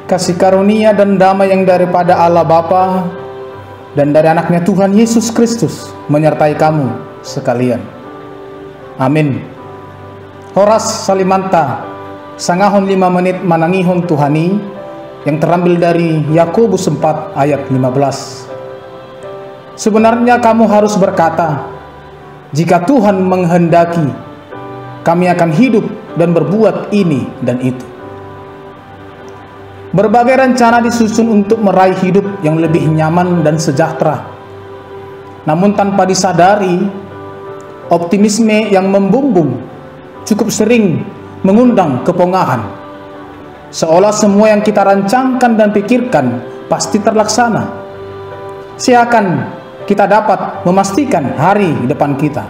Kasih karunia dan damai yang daripada Allah Bapa dan dari anaknya Tuhan Yesus Kristus menyertai kamu sekalian. Amin. Horas salimanta sangahon 5 menit manangihon Tuhani, yang terambil dari Yakobus 4 ayat 15. Sebenarnya kamu harus berkata, jika Tuhan menghendaki, kami akan hidup dan berbuat ini dan itu. Berbagai rencana disusun untuk meraih hidup yang lebih nyaman dan sejahtera. Namun tanpa disadari, optimisme yang membumbung cukup sering mengundang kepongahan. Seolah semua yang kita rancangkan dan pikirkan pasti terlaksana. Seakan kita dapat memastikan hari depan kita.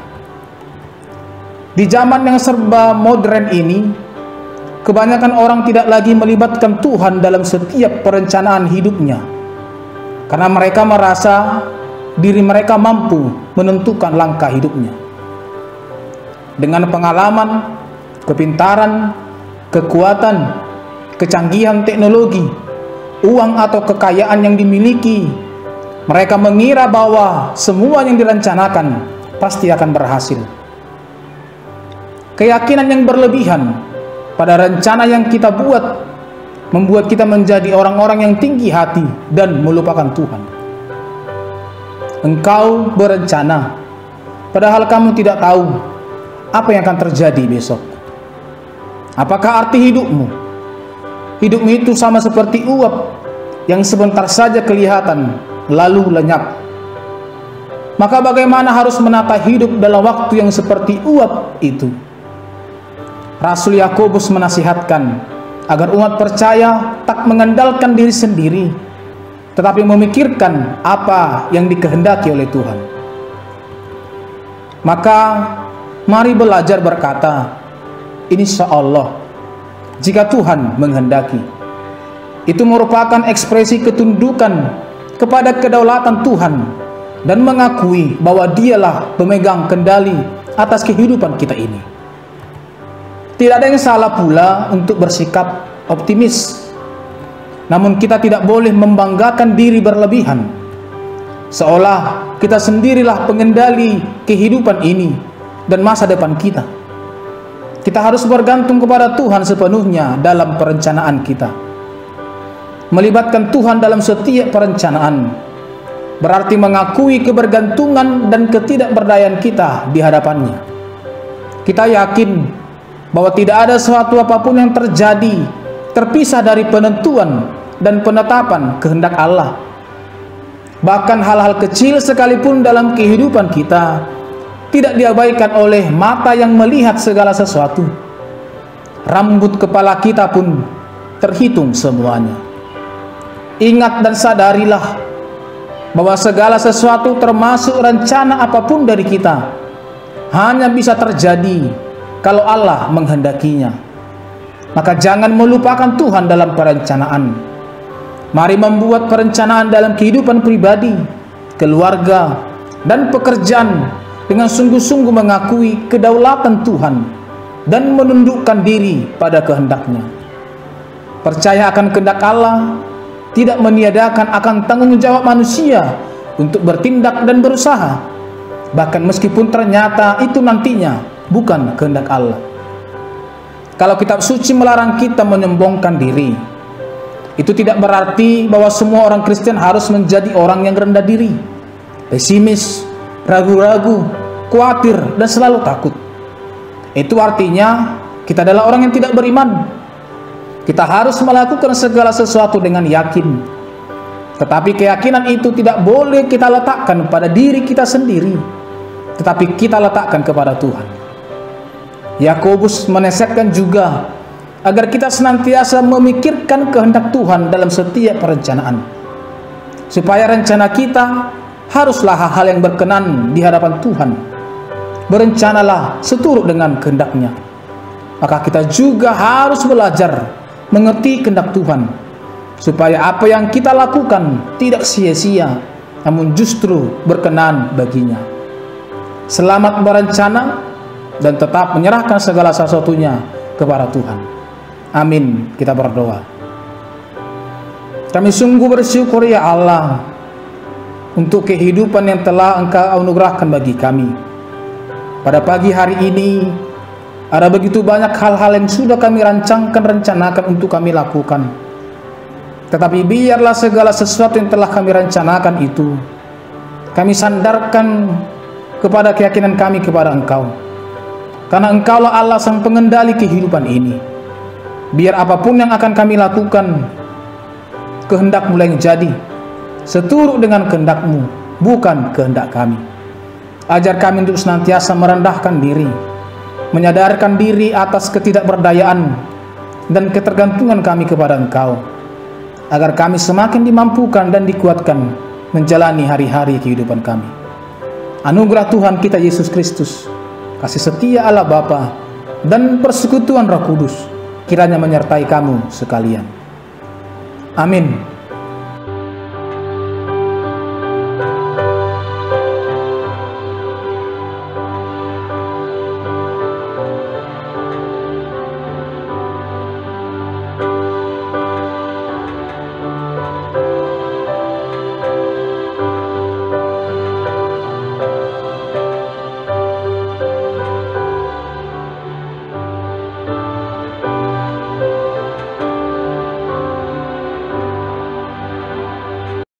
Di zaman yang serba modern ini, kebanyakan orang tidak lagi melibatkan Tuhan dalam setiap perencanaan hidupnya, karena mereka merasa diri mereka mampu menentukan langkah hidupnya. Dengan pengalaman, kepintaran, kekuatan, kecanggihan teknologi, uang atau kekayaan yang dimiliki, mereka mengira bahwa semua yang direncanakan pasti akan berhasil. Keyakinan yang berlebihan pada rencana yang kita buat membuat kita menjadi orang-orang yang tinggi hati dan melupakan Tuhan. Engkau berencana, padahal kamu tidak tahu apa yang akan terjadi besok. Apakah arti hidupmu? Hidupmu itu sama seperti uap yang sebentar saja kelihatan lalu lenyap. Maka bagaimana harus menata hidup dalam waktu yang seperti uap itu? Rasul Yakobus menasihatkan agar umat percaya tak mengandalkan diri sendiri, tetapi memikirkan apa yang dikehendaki oleh Tuhan. Maka mari belajar berkata, insya Allah, jika Tuhan menghendaki. Itu merupakan ekspresi ketundukan kepada kedaulatan Tuhan dan mengakui bahwa Dialah pemegang kendali atas kehidupan kita ini. Tidak ada yang salah pula untuk bersikap optimis, namun kita tidak boleh membanggakan diri berlebihan, seolah kita sendirilah pengendali kehidupan ini dan masa depan kita. Kita harus bergantung kepada Tuhan sepenuhnya dalam perencanaan kita. Melibatkan Tuhan dalam setiap perencanaan berarti mengakui kebergantungan dan ketidakberdayaan kita di hadapannya. Kita yakin bahwa tidak ada sesuatu apapun yang terjadi terpisah dari penentuan dan penetapan kehendak Allah. Bahkan hal-hal kecil sekalipun dalam kehidupan kita tidak diabaikan oleh mata yang melihat segala sesuatu. Rambut kepala kita pun terhitung semuanya. Ingat dan sadarilah bahwa segala sesuatu termasuk rencana apapun dari kita hanya bisa terjadi kalau Allah menghendakinya. Maka jangan melupakan Tuhan dalam perencanaan. Mari membuat perencanaan dalam kehidupan pribadi, keluarga, dan pekerjaan dengan sungguh-sungguh mengakui kedaulatan Tuhan dan menundukkan diri pada kehendaknya. Percaya akan kehendak Allah tidak meniadakan akan tanggung jawab manusia untuk bertindak dan berusaha, bahkan meskipun ternyata itu nantinya bukan kehendak Allah. Kalau kitab suci melarang kita menyombongkan diri, itu tidak berarti bahwa semua orang Kristen harus menjadi orang yang rendah diri, pesimis, ragu-ragu, khawatir, dan selalu takut. Itu artinya kita adalah orang yang tidak beriman. Kita harus melakukan segala sesuatu dengan yakin. Tetapi keyakinan itu tidak boleh kita letakkan pada diri kita sendiri, tetapi kita letakkan kepada Tuhan. Yakobus menekankan juga agar kita senantiasa memikirkan kehendak Tuhan dalam setiap perencanaan, supaya rencana kita haruslah hal-hal yang berkenan di hadapan Tuhan. Berencanalah seturut dengan kehendaknya. Maka kita juga harus belajar mengerti kehendak Tuhan, supaya apa yang kita lakukan tidak sia-sia, namun justru berkenan baginya. Selamat berencana dan tetap menyerahkan segala sesuatunya kepada Tuhan. Amin. Kita berdoa. Kami sungguh bersyukur ya Allah untuk kehidupan yang telah Engkau anugerahkan bagi kami. Pada pagi hari ini ada begitu banyak hal-hal yang sudah kami rencanakan untuk kami lakukan. Tetapi biarlah segala sesuatu yang telah kami rencanakan itu kami sandarkan kepada keyakinan kami kepada Engkau. Karena Engkaulah Allah sang pengendali kehidupan ini. Biar apapun yang akan kami lakukan, kehendak-Mu yang jadi, seturut dengan kehendak-Mu, bukan kehendak kami. Ajar kami untuk senantiasa merendahkan diri, menyadarkan diri atas ketidakberdayaan dan ketergantungan kami kepada Engkau, agar kami semakin dimampukan dan dikuatkan menjalani hari-hari kehidupan kami. Anugerah Tuhan kita Yesus Kristus, kasih setia Allah Bapa, dan persekutuan Roh Kudus kiranya menyertai kamu sekalian. Amin.